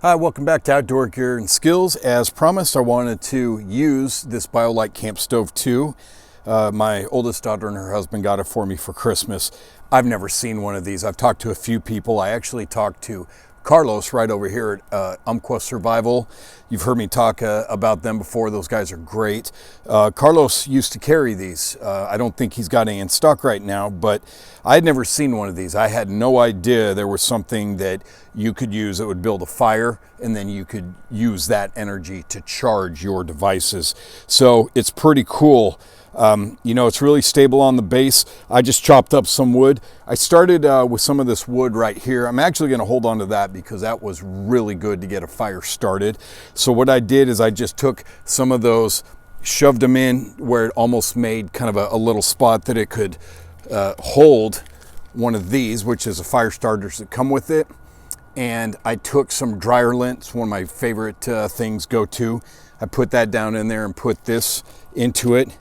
Hi, welcome back to Outdoor Gear and Skills. As promised, I wanted to use this BioLite CampStove 2. My oldest daughter and her husband got it for me for Christmas. I've never seen one of these. I've talked to a few people. I actually talked to Carlos right over here at Umpqua Survival. You've heard me talk about them before. Those guys are great. Carlos used to carry these. I don't think he's got any in stock right now, but I had never seen one of these. I had no idea there was something that you could use that would build a fire, and then you could use that energy to charge your devices. So it's pretty cool. You know, it's really stable on the base. I just chopped up some wood. I started with some of this wood right here. I'm actually going to hold on to that because that was really good to get a fire started. So what I did is I just took some of those, shoved them in where it almost made kind of a little spot that it could hold one of these, which is the fire starters that come with it. And I took some dryer lint. It's one of my favorite things go to. I put that down in there and put this into it.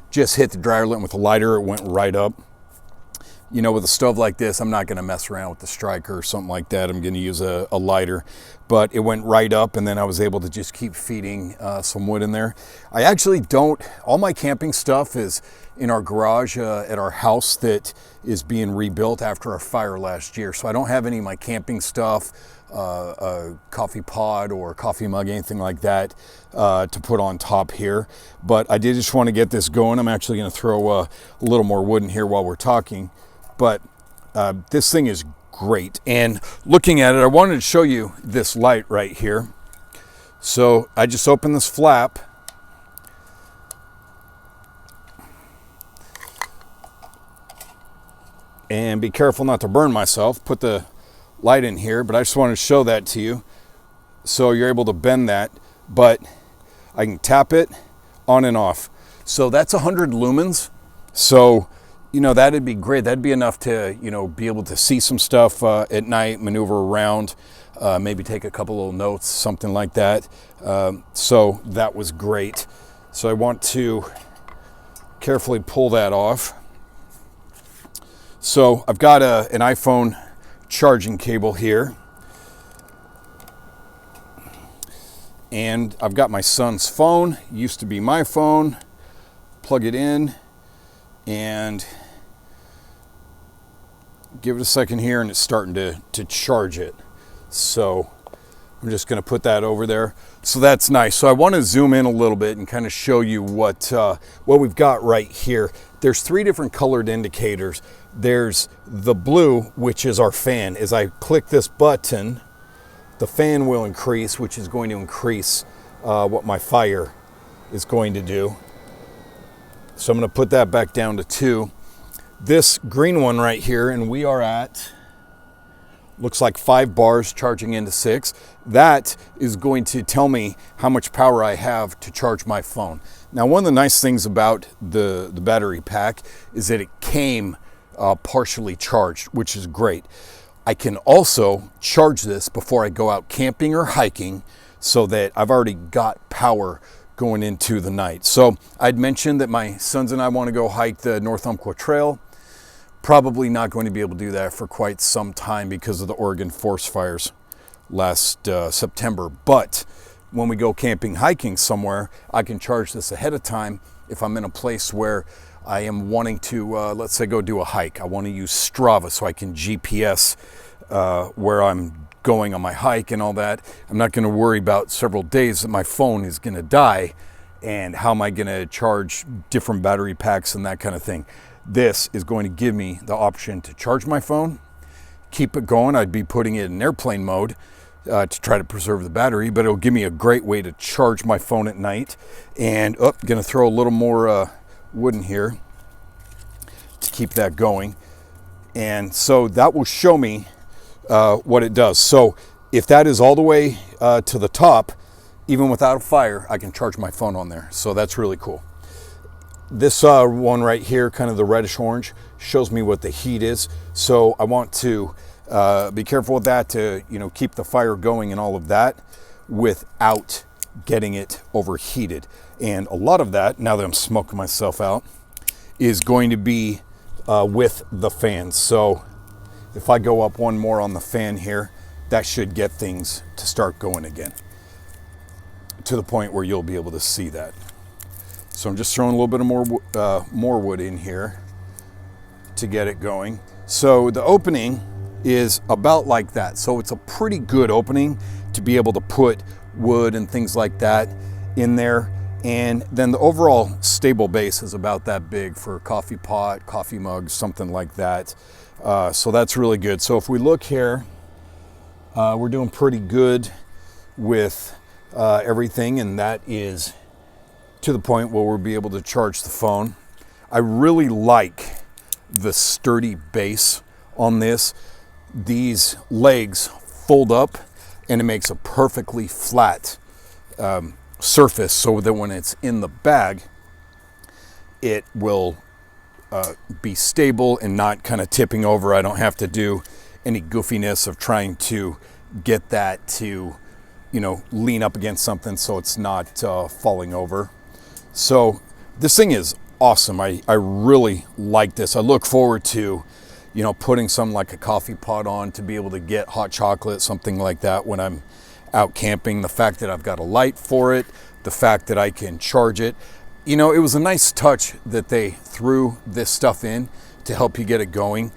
Just hit the dryer lint with a lighter, it went right up. You know, with a stove like this, I'm not gonna mess around with the striker or something like that. I'm gonna use a lighter, but it went right up, and then I was able to just keep feeding some wood in there. I actually don't, all my camping stuff is in our garage at our house that is being rebuilt after our fire last year. So I don't have any of my camping stuff, a coffee pot or a coffee mug, anything like that to put on top here. But I did just want to get this going. I'm actually going to throw a little more wood in here while we're talking. But this thing is great. And looking at it, I wanted to show you this light right here. So I just opened this flap. And be careful not to burn myself. Put the light in here, but I just wanted to show that to you. So you're able to bend that, but I can tap it on and off. So that's 100 lumens. So, you know, that'd be great. That'd be enough to, you know, be able to see some stuff at night, maneuver around, maybe take a couple little notes, something like that. So that was great. So I want to carefully pull that off. So I've got an iPhone charging cable here, and I've got my son's phone, used to be my phone. Plug it in and give it a second here, and it's starting to charge it. So I'm just going to put that over there. So that's nice. So I want to zoom in a little bit and kind of show you what we've got right here. There's 3 different colored indicators. There's the blue, which is our fan. As I click this button, the fan will increase, which is going to increase what my fire is going to do. So I'm going to put that back down to 2. This green one right here, and we are at, looks like 5 bars charging into 6. That is going to tell me how much power I have to charge my phone. Now, one of the nice things about the battery pack is that it came partially charged, which is great. I can also charge this before I go out camping or hiking so that I've already got power going into the night. So I'd mentioned that my sons and I want to go hike the North Umpqua Trail. Probably not going to be able to do that for quite some time because of the Oregon forest fires last September. But when we go camping, hiking somewhere, I can charge this ahead of time if I'm in a place where I am wanting to, let's say, go do a hike. I want to use Strava so I can GPS where I'm going on my hike and all that. I'm not going to worry about several days that my phone is going to die and how am I going to charge different battery packs and that kind of thing. This is going to give me the option to charge my phone, keep it going. I'd be putting it in airplane mode to try to preserve the battery, but it'll give me a great way to charge my phone at night. And going to throw a little more wood in here to keep that going. And so that will show me what it does. So if that is all the way to the top, even without a fire, I can charge my phone on there. So that's really cool. This one right here, kind of the reddish orange, shows me what the heat is. So I want to be careful with that to, you know, keep the fire going and all of that without getting it overheated. And a lot of that, now that I'm smoking myself out, is going to be with the fans. So if I go up one more on the fan here, that should get things to start going again, to the point where you'll be able to see that. So I'm just throwing a little bit of more wood in here to get it going. So the opening is about like that. So it's a pretty good opening to be able to put wood and things like that in there. And then the overall stable base is about that big for a coffee pot, coffee mug, something like that. So that's really good. So if we look here, we're doing pretty good with everything, and that is to the point where we'll be able to charge the phone. I really like the sturdy base on this. These legs fold up and it makes a perfectly flat surface, so that when it's in the bag, it will be stable and not kind of tipping over. I don't have to do any goofiness of trying to get that to, you know, lean up against something so it's not falling over. So this thing is awesome. I really like this. I look forward to, you know, putting something like a coffee pot on to be able to get hot chocolate, something like that when I'm out camping. The fact that I've got a light for it, the fact that I can charge it. You know, it was a nice touch that they threw this stuff in to help you get it going.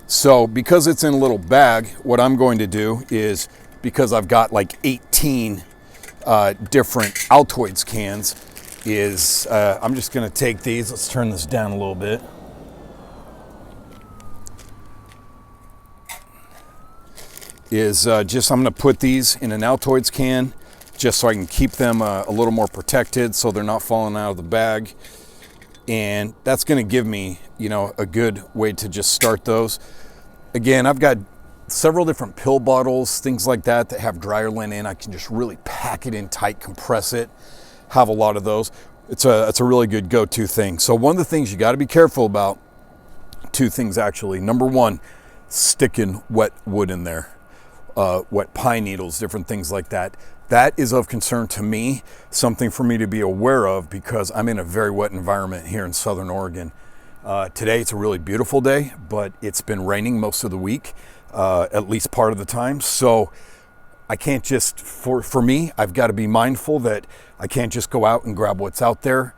So because it's in a little bag, what I'm going to do is, because I've got like 18 different Altoids cans, is I'm just going to take these. Let's turn this down a little bit. I'm going to put these in an Altoids can just so I can keep them a little more protected so they're not falling out of the bag. And that's going to give me, you know, a good way to just start those. Again, I've got several different pill bottles, things like that have dryer lint in. I can just really pack it in tight, compress it, have a lot of those. It's a really good go-to thing. So one of the things you got to be careful about, two things actually. Number one, sticking wet wood in there, wet pine needles, different things like that. That is of concern to me, something for me to be aware of, because I'm in a very wet environment here in Southern Oregon. Today it's a really beautiful day, but it's been raining most of the week, at least part of the time. So I can't just, for me, I've got to be mindful that I can't just go out and grab what's out there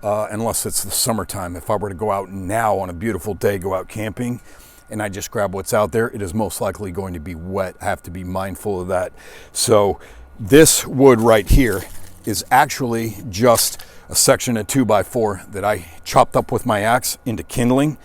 unless it's the summertime. If I were to go out now on a beautiful day, go out camping, and I just grab what's out there, it is most likely going to be wet. I have to be mindful of that. So this wood right here is actually just a section of 2x4 that I chopped up with my axe into kindling.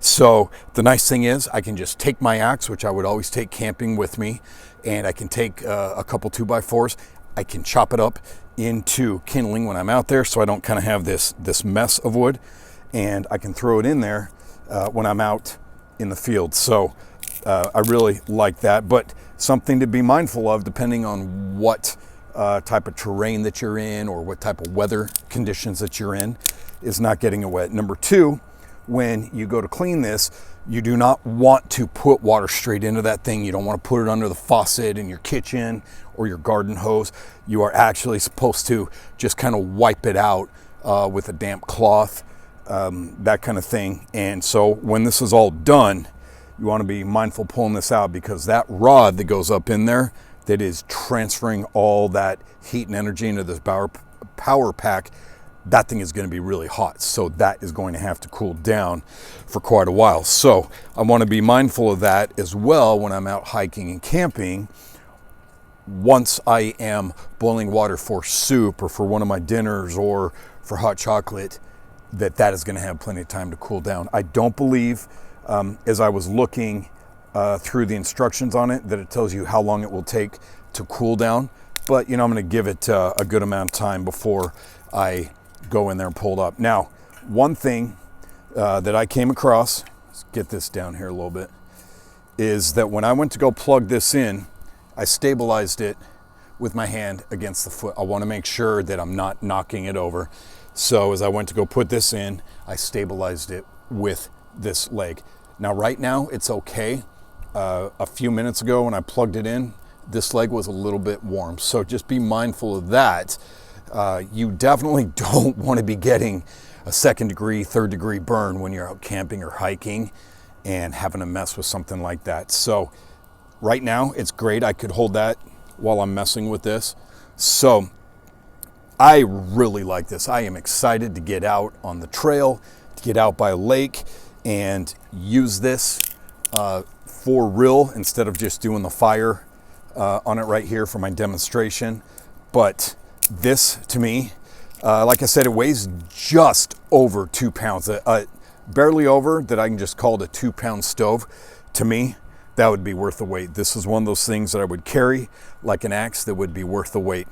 So the nice thing is I can just take my axe, which I would always take camping with me, and I can take a couple 2x4s. I can chop it up into kindling when I'm out there, so I don't kind of have this mess of wood, and I can throw it in there when I'm out in the field. So I really like that, but something to be mindful of depending on what type of terrain that you're in or what type of weather conditions that you're in, is not getting it wet. Number two, when you go to clean this, you do not want to put water straight into that thing. You don't want to put it under the faucet in your kitchen or your garden hose. You are actually supposed to just kind of wipe it out with a damp cloth, that kind of thing. And so when this is all done, you want to be mindful pulling this out, because that rod that goes up in there, that is transferring all that heat and energy into this power pack, that thing is going to be really hot. So that is going to have to cool down for quite a while. So I want to be mindful of that as well when I'm out hiking and camping. Once I am boiling water for soup or for one of my dinners or for hot chocolate, that is going to have plenty of time to cool down. I don't believe, as I was looking through the instructions on it, that it tells you how long it will take to cool down. But, you know, I'm going to give it a good amount of time before I go in there and pull it up. Now, one thing that I came across, let's get this down here a little bit, is that when I went to go plug this in, I stabilized it with my hand against the foot. I want to make sure that I'm not knocking it over. So as I went to go put this in, I stabilized it with this leg. Now right now it's okay. A few minutes ago when I plugged it in, this leg was a little bit warm. So just be mindful of that. You definitely don't want to be getting a 2nd degree, 3rd degree burn when you're out camping or hiking and having to mess with something like that. So right now, it's great. I could hold that while I'm messing with this. So I really like this. I am excited to get out on the trail, to get out by a lake and use this for real instead of just doing the fire on it right here for my demonstration. But this, to me, like I said, it weighs just over 2 pounds, barely over, that I can just call it a 2-pound stove. To me, that would be worth the weight. This is one of those things that I would carry like an axe that would be worth the weight.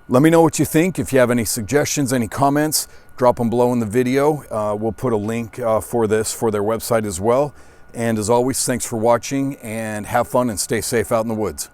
Let me know what you think. If you have any suggestions, any comments, drop them below in the video. We'll put a link for this for their website as well. And as always, thanks for watching, and have fun and stay safe out in the woods.